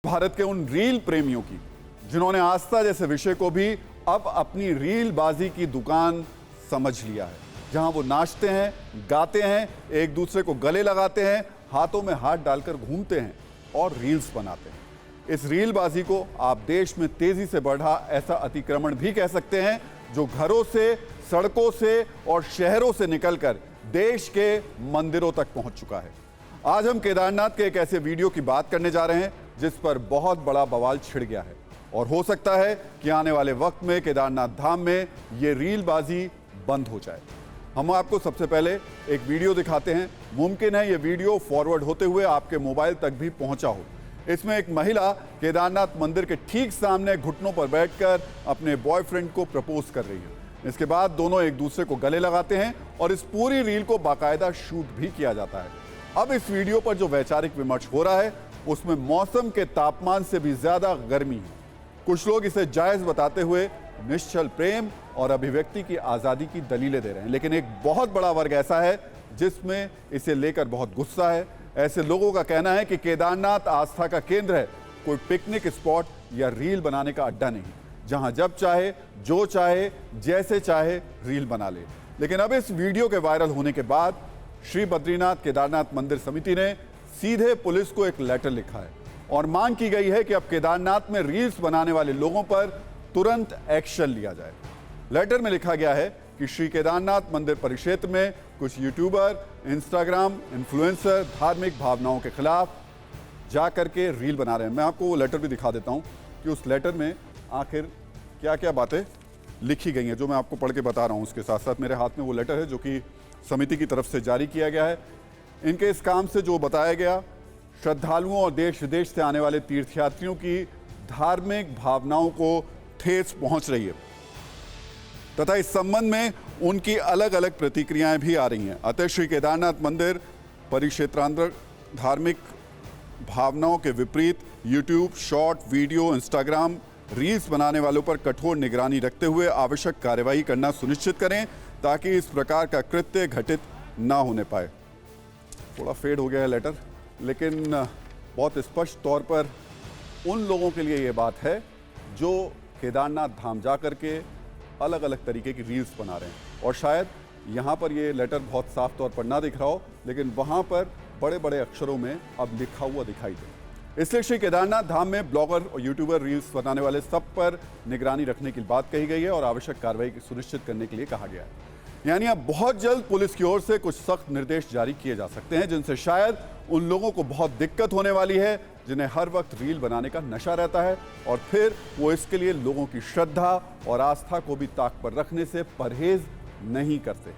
भारत के उन रील प्रेमियों की जिन्होंने आस्था जैसे विषय को भी अब अपनी रील बाजी की दुकान समझ लिया है, जहां वो नाचते हैं, गाते हैं, एक दूसरे को गले लगाते हैं, हाथों में हाथ डालकर घूमते हैं और रील्स बनाते हैं। इस रील बाजी को आप देश में तेजी से बढ़ा ऐसा अतिक्रमण भी कह सकते हैं, जो घरों से, सड़कों से और शहरों से निकलकर देश के मंदिरों तक पहुंच चुका है। आज हम केदारनाथ के एक ऐसे वीडियो की बात करने जा रहे हैं जिस पर बहुत बड़ा बवाल छिड़ गया है और हो सकता है कि आने वाले वक्त में केदारनाथ धाम में ये रीलबाजी बंद हो जाए। हम आपको सबसे पहले एक वीडियो दिखाते हैं। मुमकिन है ये वीडियो फॉरवर्ड होते हुए आपके मोबाइल तक भी पहुंचा हो। इसमें एक महिला केदारनाथ मंदिर के ठीक सामने घुटनों पर बैठकर अपने बॉयफ्रेंड को प्रपोज कर रही है। इसके बाद दोनों एक दूसरे को गले लगाते हैं और इस पूरी रील को बाकायदा शूट भी किया जाता है। अब इस वीडियो पर जो वैचारिक विमर्श हो रहा है उसमें मौसम के तापमान से भी ज्यादा गर्मी है। कुछ लोग इसे जायज बताते हुए निश्चल प्रेम और अभिव्यक्ति की आजादी की दलीलें दे रहे हैं, लेकिन एक बहुत बड़ा वर्ग ऐसा है जिसमें इसे लेकर बहुत गुस्सा है। ऐसे लोगों का कहना है कि केदारनाथ आस्था का केंद्र है, कोई पिकनिक स्पॉट या रील बनाने का अड्डा नहीं, जहां जब चाहे, जो चाहे, जैसे चाहे रील बना ले। लेकिन अब इस वीडियो के वायरल होने के बाद श्री बद्रीनाथ केदारनाथ मंदिर समिति ने सीधे पुलिस को एक लेटर लिखा है और मांग की गई है कि अब केदारनाथ में रील्स बनाने वाले लोगों पर तुरंत एक्शन लिया जाए। लेटर में लिखा गया है कि श्री केदारनाथ मंदिर परिक्षेत्र में कुछ यूट्यूबर, इंस्टाग्राम इन्फ्लुएंसर धार्मिक भावनाओं के खिलाफ जाकर के रील बना रहे हैं। मैं आपको वो लेटर भी दिखा देता हूं कि उस लेटर में आखिर क्या क्या बातें लिखी गई हैं, जो मैं आपको पढ़ के बता रहा हूं। उसके साथ साथ मेरे हाथ में वो लेटर है जो कि समिति की तरफ से जारी किया गया है। इनके इस काम से जो बताया गया, श्रद्धालुओं और देश विदेश से आने वाले तीर्थयात्रियों की धार्मिक भावनाओं को ठेस पहुंच रही है तथा इस संबंध में उनकी अलग अलग प्रतिक्रियाएं भी आ रही हैं। अतः श्री केदारनाथ मंदिर परिक्षेत्रांतर धार्मिक भावनाओं के विपरीत YouTube, short video, Instagram reels बनाने वालों पर कठोर निगरानी रखते हुए आवश्यक कार्यवाही करना सुनिश्चित करें ताकि इस प्रकार का कृत्य घटित ना होने पाए। थोड़ा फेड हो गया है लेटर, लेकिन बहुत स्पष्ट तौर पर उन लोगों के लिए ये बात है जो केदारनाथ धाम जा कर के अलग अलग तरीके की रील्स बना रहे हैं। और शायद यहाँ पर ये लेटर बहुत साफ तौर पर ना दिख रहा हो, लेकिन वहाँ पर बड़े बड़े अक्षरों में अब लिखा हुआ दिखाई दे। इसलिए श्री केदारनाथ धाम में ब्लॉगर और यूट्यूबर रील्स बनाने वाले सब पर निगरानी रखने की बात कही गई है और आवश्यक कार्रवाई सुनिश्चित करने के लिए कहा गया है। यानी अब बहुत जल्द पुलिस की ओर से कुछ सख्त निर्देश जारी किए जा सकते हैं, जिनसे शायद उन लोगों को बहुत दिक्कत होने वाली है जिन्हें हर वक्त रील बनाने का नशा रहता है और फिर वो इसके लिए लोगों की श्रद्धा और आस्था को भी ताक पर रखने से परहेज नहीं करते।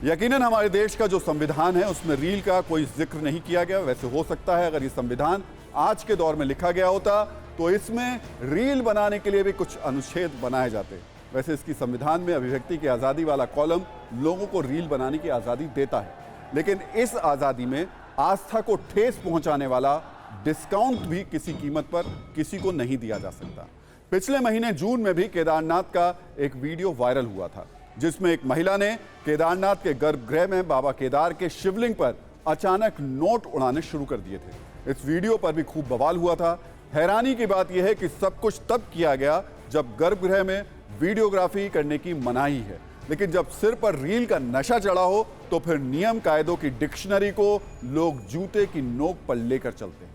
यकीनन हमारे देश का जो संविधान है उसमें रील का कोई जिक्र नहीं किया गया। वैसे हो सकता है अगर ये संविधान आज के दौर में लिखा गया होता तो इसमें रील बनाने के लिए भी कुछ अनुच्छेद बनाए जाते। वैसे इसकी संविधान में अभिव्यक्ति की आज़ादी वाला कॉलम लोगों को रील बनाने की आज़ादी देता है, लेकिन इस आज़ादी में आस्था को ठेस पहुंचाने वाला डिस्काउंट भी किसी कीमत पर किसी को नहीं दिया जा सकता। पिछले महीने जून में भी केदारनाथ का एक वीडियो वायरल हुआ था जिसमें एक महिला ने केदारनाथ के गर्भगृह में बाबा केदार के शिवलिंग पर अचानक नोट उड़ाने शुरू कर दिए थे। इस वीडियो पर भी खूब बवाल हुआ था। हैरानी की बात यह है कि सब कुछ तब किया गया जब गर्भगृह में वीडियोग्राफी करने की मनाही है, लेकिन जब सिर पर रील का नशा चढ़ा हो तो फिर नियम कायदों की डिक्शनरी को लोग जूते की नोक पर लेकर चलते हैं।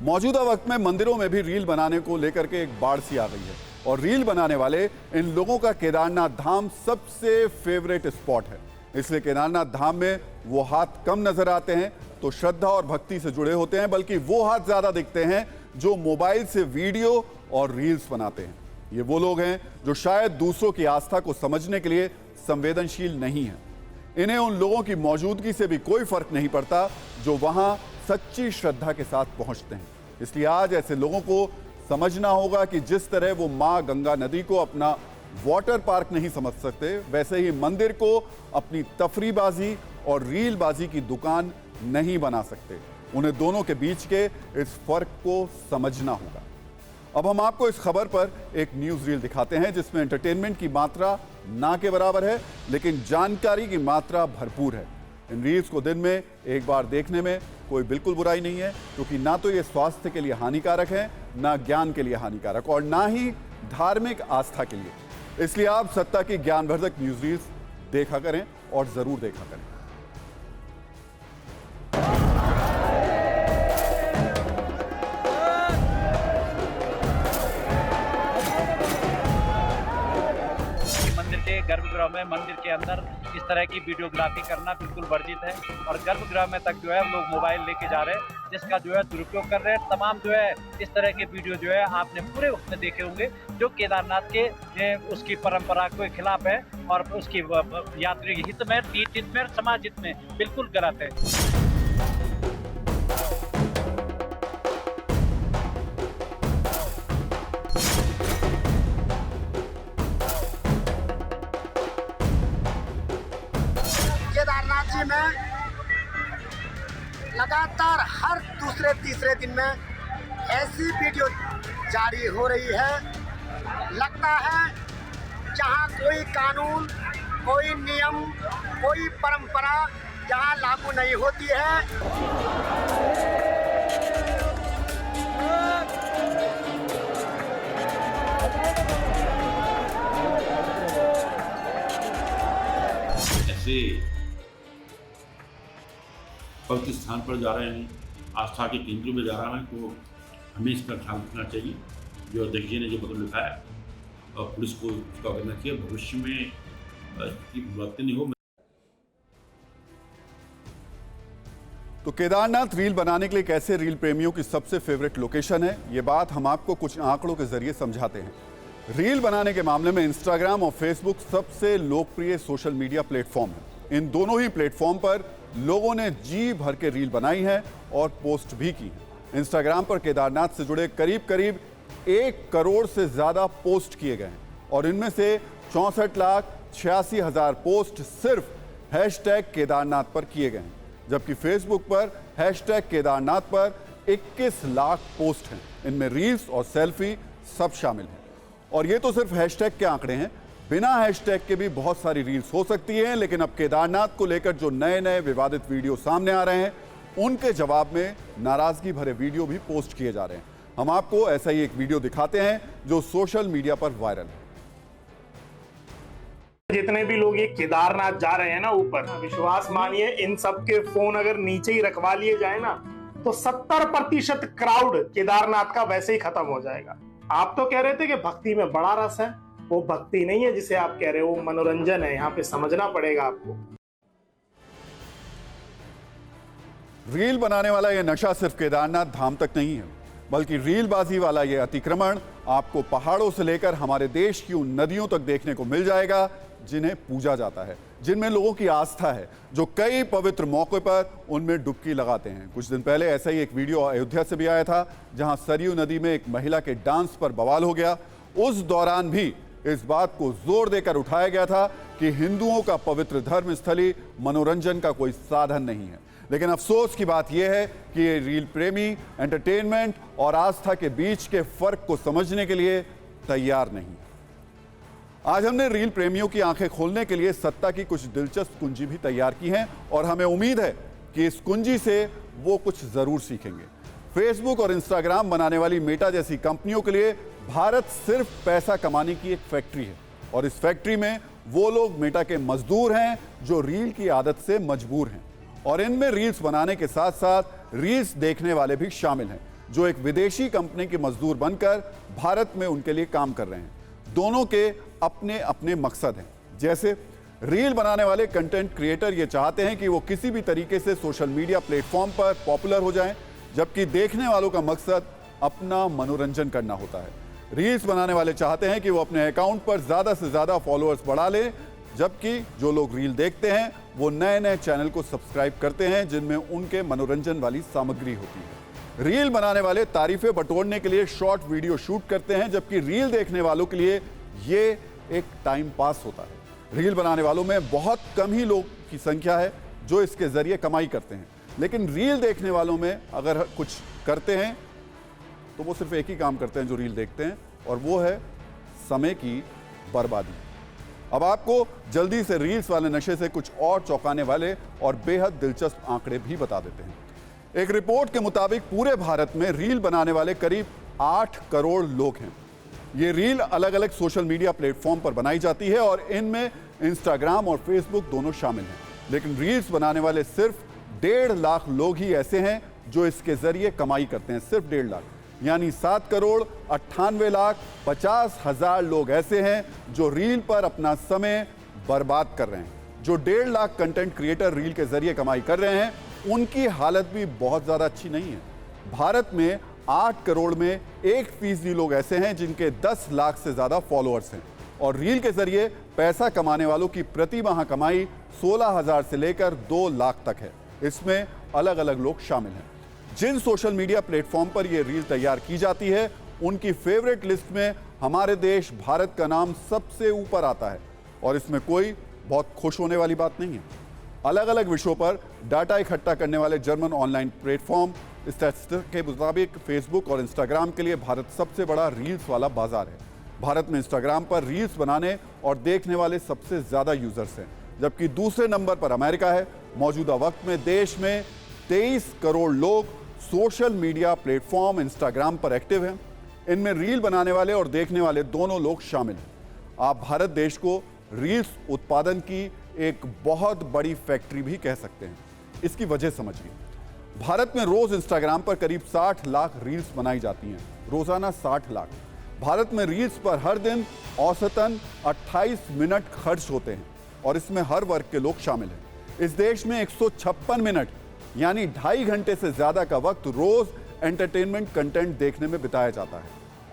मौजूदा वक्त में मंदिरों में भी रील बनाने को लेकर के एक बाढ़ सी आ गई है और रील बनाने वाले इन लोगों का केदारनाथ धाम सबसे फेवरेट स्पॉट है। इसलिए केदारनाथ धाम में वो हाथ कम नजर आते हैं तो श्रद्धा और भक्ति से जुड़े होते हैं, बल्कि वो हाथ ज्यादा दिखते हैं जो मोबाइल से वीडियो और रील्स बनाते हैं। ये वो लोग हैं जो शायद दूसरों की आस्था को समझने के लिए संवेदनशील नहीं है। इन्हें उन लोगों की मौजूदगी से भी कोई फर्क नहीं पड़ता जो वहां सच्ची श्रद्धा के साथ पहुंचते हैं। इसलिए आज ऐसे लोगों को समझना होगा कि जिस तरह वो मां गंगा नदी को अपना वाटर पार्क नहीं समझ सकते, वैसे ही मंदिर को अपनी तफरीबाजी और रीलबाजी की दुकान नहीं बना सकते। उन्हें दोनों के बीच के इस फर्क को समझना होगा। अब हम आपको इस खबर पर एक न्यूज रील दिखाते हैं जिसमें एंटरटेनमेंट की मात्रा ना के बराबर है, लेकिन जानकारी की मात्रा भरपूर है। इन रील्स को दिन में एक बार देखने में कोई बिल्कुल बुराई नहीं है, क्योंकि ना तो ये स्वास्थ्य के लिए हानिकारक है, ना ज्ञान के लिए हानिकारक, और ना ही धार्मिक आस्था के लिए। इसलिए आप सत्ता की ज्ञानवर्धक न्यूज रील्स देखा करें और जरूर देखा करें। मंदिर के गर्भगृह में, मंदिर के अंदर इस तरह की वीडियोग्राफी करना बिल्कुल वर्जित है, और गर्भगृह में तक जो है लोग मोबाइल लेके जा रहे हैं, जिसका जो है दुरुपयोग कर रहे हैं। तमाम जो है इस तरह के वीडियो जो है आपने पूरे उसमें देखे होंगे, जो केदारनाथ के उसकी परंपरा के खिलाफ है और उसकी यात्री हित में, तीर्थ हित में, समाज हित में बिल्कुल गलत है। केदारनाथ जी में लगातार हर दूसरे तीसरे दिन में ऐसी वीडियो जारी हो रही है, लगता है जहां कोई कानून, कोई नियम, कोई परंपरा जहां लागू नहीं होती है। ऐसे पवित्र स्थान पर जा रहे हैं, आस्था के केंद्र में जा रहे हैं, तो हमें इसका ख्याल रखना चाहिए। जो अध्यक्ष जी ने जो मतलब लिखा है, और पुलिस को इसका करना चाहिए, भविष्य में बातें नहीं हो। तो केदारनाथ रील बनाने के लिए कैसे रील प्रेमियों की सबसे फेवरेट लोकेशन है, ये बात हम आपको कुछ आंकड़ों के जरिए समझाते हैं। रील बनाने के मामले में इंस्टाग्राम और फेसबुक सबसे लोकप्रिय सोशल मीडिया प्लेटफॉर्म है। इन दोनों ही प्लेटफॉर्म पर लोगों ने जी भर के रील बनाई है और पोस्ट भी की है। इंस्टाग्राम पर केदारनाथ से जुड़े करीब करीब 1 करोड़ से ज्यादा पोस्ट किए गए हैं, और इनमें से 64,86,000 पोस्ट सिर्फ हैशटैग केदारनाथ पर किए गए हैं, जबकि फेसबुक पर हैशटैग केदारनाथ पर 21 लाख पोस्ट हैं। इनमें रील्स और सेल्फी सब शामिल हैं। और ये तो सिर्फ हैशटैग के आंकड़े हैं, बिना हैशटैग के भी बहुत सारी रील्स हो सकती हैं। लेकिन अब केदारनाथ को लेकर जो नए नए विवादित वीडियो सामने आ रहे हैं, उनके जवाब में नाराजगी भरे वीडियो भी पोस्ट किए जा रहे हैं। हम आपको ऐसा ही एक वीडियो दिखाते हैं जो सोशल मीडिया पर वायरल है। जितने भी लोग ये केदारनाथ जा रहे हैं ना ऊपर, विश्वास मानिए इन सब के फोन अगर नीचे ही रखवा लिए जाए ना, तो 70% क्राउड केदारनाथ का वैसे ही खत्म हो जाएगा। आप तो कह रहे थे कि भक्ति में बड़ा रस है, वो भक्ति नहीं है जिसे आप कह रहे हो, वो मनोरंजन है। यहाँ पे समझना पड़ेगा आपको। रील बनाने वाला यह नशा सिर्फ केदारनाथ धाम तक नहीं है, बल्कि रीलबाजी वाला यह अतिक्रमण आपको पहाड़ों से लेकर हमारे देश की उन नदियों तक देखने को मिल जाएगा जिन्हें पूजा जाता है, जिनमें लोगों की आस्था है, जो कई पवित्र मौके पर उनमें डुबकी लगाते हैं। कुछ दिन पहले ऐसा ही एक वीडियो अयोध्या से भी आया था, जहां सरयू नदी में एक महिला के डांस पर बवाल हो गया। उस दौरान भी इस बात को जोर देकर उठाया गया था कि हिंदुओं का पवित्र धर्म स्थली मनोरंजन का कोई साधन नहीं है। लेकिन अफसोस की बात यह है कि ये रील प्रेमी एंटरटेनमेंट और आस्था के बीच के फर्क को समझने के लिए तैयार नहीं। आज हमने रील प्रेमियों की आंखें खोलने के लिए सत्ता की कुछ दिलचस्प कुंजी भी तैयार की हैं, और हमें उम्मीद है कि इस कुंजी से वो कुछ जरूर सीखेंगे। फेसबुक और इंस्टाग्राम बनाने वाली मेटा जैसी कंपनियों के लिए भारत सिर्फ पैसा कमाने की एक फैक्ट्री है, और इस फैक्ट्री में वो लोग मेटा के मजदूर हैं जो रील की आदत से मजबूर हैं। और इनमें रील्स बनाने के साथ साथ रील्स देखने वाले भी शामिल हैं, जो एक विदेशी कंपनी के मजदूर बनकर भारत में उनके लिए काम कर रहे हैं। दोनों के अपने अपने मकसद हैं। जैसे रील बनाने वाले कंटेंट क्रिएटर ये चाहते हैं कि वो किसी भी तरीके से सोशल मीडिया प्लेटफॉर्म पर पॉपुलर हो जाएं, जबकि देखने वालों का मकसद अपना मनोरंजन करना होता है। रील्स बनाने वाले चाहते हैं कि वो अपने अकाउंट पर ज़्यादा से ज़्यादा फॉलोअर्स बढ़ा लें, जबकि जो लोग रील देखते हैं वो नए नए चैनल को सब्सक्राइब करते हैं जिनमें उनके मनोरंजन वाली सामग्री होती है। रील बनाने वाले तारीफें बटोरने के लिए शॉर्ट वीडियो शूट करते हैं, जबकि रील देखने वालों के लिए ये एक टाइम पास होता है। रील बनाने वालों में बहुत कम ही लोग की संख्या है जो इसके जरिए कमाई करते हैं, लेकिन रील देखने वालों में अगर कुछ करते हैं तो वो सिर्फ एक ही काम करते हैं जो रील देखते हैं, और वो है समय की बर्बादी। अब आपको जल्दी से रील्स वाले नशे से कुछ और चौंकाने वाले और बेहद दिलचस्प आंकड़े भी बता देते हैं। एक रिपोर्ट के मुताबिक पूरे भारत में रील बनाने वाले करीब 8 करोड़ लोग हैं। ये रील अलग अलग सोशल मीडिया प्लेटफॉर्म पर बनाई जाती है और इनमें इंस्टाग्राम और फेसबुक दोनों शामिल हैं। लेकिन रील्स बनाने वाले सिर्फ 1.5 लाख लोग ही ऐसे हैं जो इसके जरिए कमाई करते हैं। सिर्फ 1.5 लाख, यानी 7,98,50,000 लोग ऐसे हैं जो रील पर अपना समय बर्बाद कर रहे हैं। जो 1.5 लाख कंटेंट क्रिएटर रील के जरिए कमाई कर रहे हैं, उनकी हालत भी बहुत ज़्यादा अच्छी नहीं है। भारत में 8 करोड़ में 1% लोग ऐसे हैं जिनके 10 लाख से ज़्यादा फॉलोअर्स हैं और रील के जरिए पैसा कमाने वालों की प्रति माह कमाई 16,000 से लेकर 2 लाख तक है। इसमें अलग अलग लोग शामिल हैं। जिन सोशल मीडिया प्लेटफॉर्म पर यह रील तैयार की जाती है, उनकी फेवरेट लिस्ट में हमारे देश भारत का नाम सबसे ऊपर आता है और इसमें कोई बहुत खुश होने वाली बात नहीं है। अलग अलग विषयों पर डाटा इकट्ठा करने वाले जर्मन ऑनलाइन प्लेटफॉर्म स्टैटिस्टिक्स के मुताबिक फेसबुक और इंस्टाग्राम के लिए भारत सबसे बड़ा रील्स वाला बाजार है। भारत में इंस्टाग्राम पर रील्स बनाने और देखने वाले सबसे ज़्यादा यूजर्स हैं, जबकि दूसरे नंबर पर अमेरिका है। मौजूदा वक्त में देश में 23 करोड़ लोग सोशल मीडिया प्लेटफॉर्म इंस्टाग्राम पर एक्टिव हैं। इनमें रील बनाने वाले और देखने वाले दोनों लोग शामिल हैं। आप भारत देश को रील्स उत्पादन की एक बहुत बड़ी फैक्ट्री भी कह सकते हैं। इसकी वजह समझिए। भारत में रोज इंस्टाग्राम पर करीब 60 लाख रील्स बनाई जाती हैं, रोजाना 60 लाख। भारत में रील्स पर हर दिन औसतन 28 मिनट खर्च होते हैं और इसमें हर वर्ग के लोग शामिल हैं। इस देश में 156 मिनट यानी 2.5 घंटे से ज्यादा का वक्त रोज एंटरटेनमेंट कंटेंट देखने में बिताया जाता है।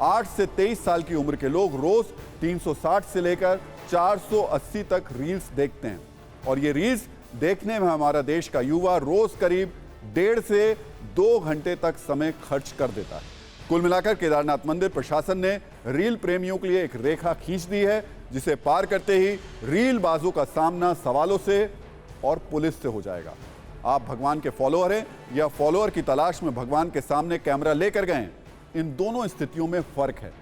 8 से 23 साल की उम्र के लोग रोज 360 से लेकर 480 तक रील्स देखते हैं और ये रील्स देखने में हमारा देश का युवा रोज करीब 1.5 से 2 घंटे तक समय खर्च कर देता है। कुल मिलाकर केदारनाथ मंदिर प्रशासन ने रील प्रेमियों के लिए एक रेखा खींच दी है, जिसे पार करते ही रील बाजों का सामना सवालों से और पुलिस से हो जाएगा। आप भगवान के फॉलोअर हैं या फॉलोअर की तलाश में भगवान के सामने कैमरा लेकर गए हैं, इन दोनों स्थितियों में फर्क है।